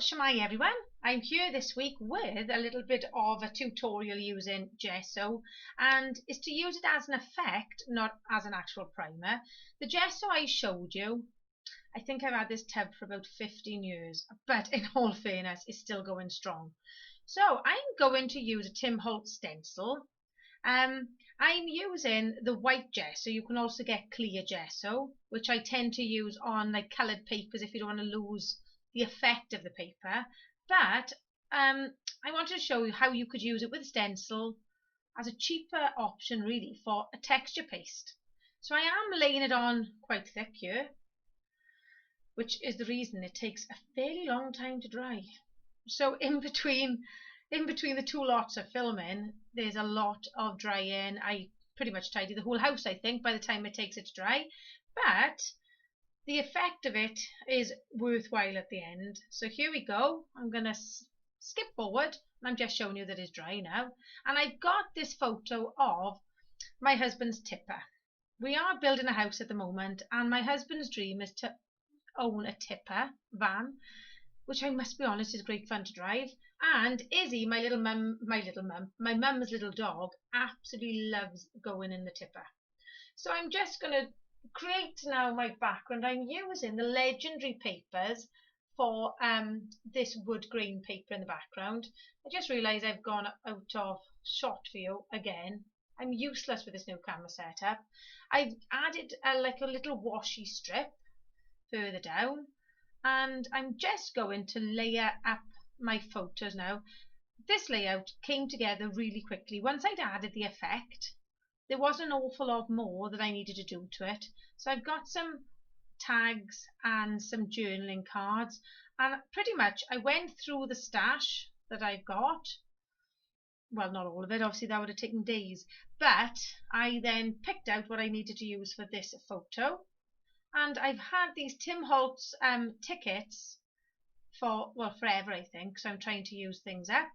Shemai everyone, I'm here this week with a little bit of a tutorial using gesso, and it's to use it as an effect, not as an actual primer. The gesso I showed you, I think I've had this tub for about 15 years, but in all fairness it's still going strong. So I'm going to use a Tim Holtz stencil. I'm using the white gesso. You can also get clear gesso, which I tend to use on like coloured papers if you don't want to lose the effect of the paper. But I wanted to show you how you could use it with a stencil as a cheaper option really for a texture paste. So I am laying it on quite thick here, which is the reason it takes a fairly long time to dry. So in between the two lots of filming, there's a lot of drying. I pretty much tidy the whole house, I think, by the time it takes it to dry. But the effect of it is worthwhile at the end. So here we go. I'm going to skip forward. I'm just showing you that it's dry now. And I've got this photo of my husband's tipper. We are building a house at the moment, and my husband's dream is to own a tipper van, which I must be honest is great fun to drive. And Izzy, my mum's little dog, absolutely loves going in the tipper. So I'm just going to create now my background. I'm using the legendary papers for this wood grain paper in the background. I just realised I've gone out of shot for you again. I'm useless with this new camera setup. I've added like a little washi strip further down, and I'm just going to layer up my photos now. This layout came together really quickly. Once I'd added the effect, there was an awful lot more that I needed to do to it. So I've got some tags and some journaling cards, and pretty much I went through the stash that I've got. Well, not all of it, obviously that would have taken days, but I then picked out what I needed to use for this photo. And I've had these Tim Holtz tickets for, well, forever I think, so I'm trying to use things up.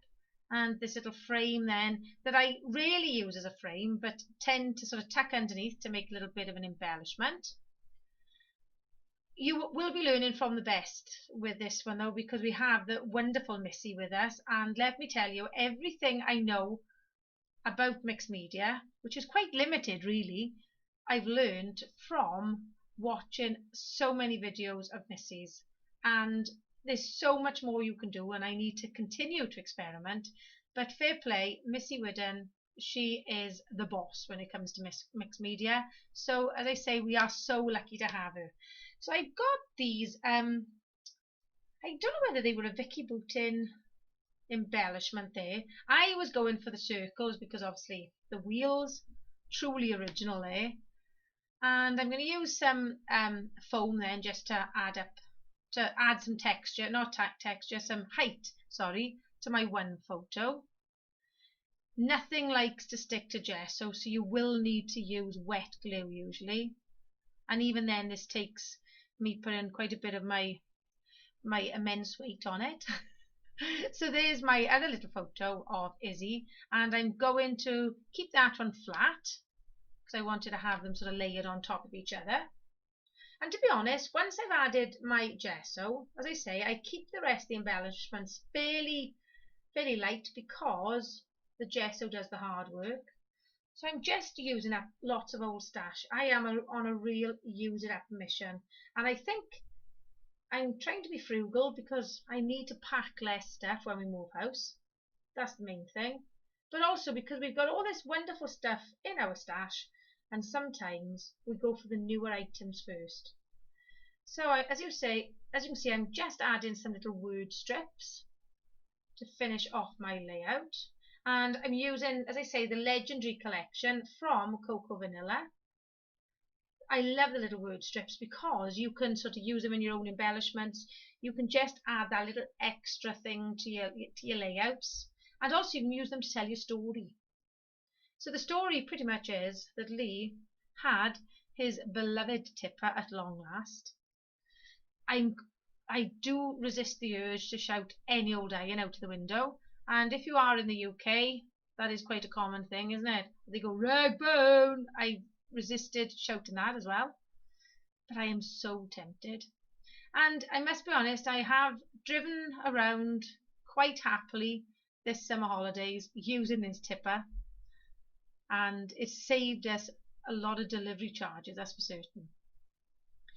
And this little frame then that I rarely use as a frame, but tend to sort of tuck underneath to make a little bit of an embellishment. You will be learning from the best with this one though, because we have the wonderful Missy with us, and let me tell you, everything I know about mixed media, which is quite limited really, I've learned from watching so many videos of Missy's, and there's so much more you can do, and I need to continue to experiment. But fair play, Missy Whidden, she is the boss when it comes to mixed media. So as I say, we are so lucky to have her. So I've got these, I don't know whether they were a Vicky Boutin embellishment there. I was going for the circles because obviously the wheels, truly original there. And I'm going to use some foam then just to add some texture, not texture, some height, sorry, to my one photo. Nothing likes to stick to gesso, so you will need to use wet glue usually. And even then, this takes me putting quite a bit of my immense weight on it. So there's my other little photo of Izzy, and I'm going to keep that one flat because I wanted to have them sort of layered on top of each other. And to be honest, once I've added my gesso, as I say, I keep the rest of the embellishments fairly light because the gesso does the hard work. So I'm just using up lots of old stash. I am on a real use it up mission, and I think I'm trying to be frugal because I need to pack less stuff when we move house. That's the main thing. But also because we've got all this wonderful stuff in our stash, and sometimes we go for the newer items first. So as you can see, I'm just adding some little word strips to finish off my layout. And I'm using, as I say, the legendary collection from Cocoa Vanilla. I love the little word strips because you can sort of use them in your own embellishments. You can just add that little extra thing to your layouts, and also you can use them to tell your story. So the story pretty much is that Lee had his beloved tipper at long last. I do resist the urge to shout any old iron out of the window, and if you are in the UK, that is quite a common thing, isn't it? They go rag bone. I resisted shouting that as well, but I am so tempted. And I must be honest, I have driven around quite happily this summer holidays using this tipper, and it saved us a lot of delivery charges, that's for certain.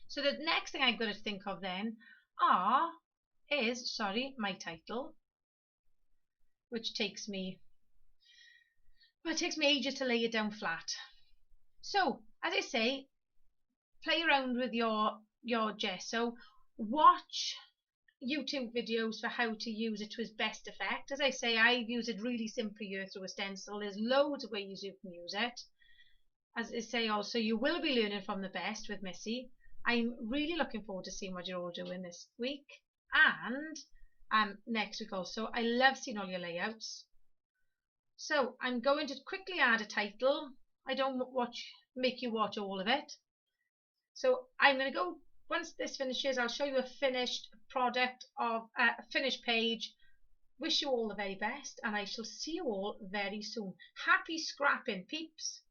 So the next thing I've got to think of then is my title, which takes me ages to lay it down flat. So as I say, play around with your gesso, watch YouTube videos for how to use it to its best effect. As I say, I've used it really simply here through a stencil. There's loads of ways you can use it. As I say, also, you will be learning from the best with Missy. I'm really looking forward to seeing what you're all doing this week and next week also. I love seeing all your layouts. So I'm going to quickly add a title. I don't make you watch all of it. So I'm going to go, once this finishes, I'll show you a finished product of a finished page. Wish you all the very best, and I shall see you all very soon. Happy scrapping, peeps.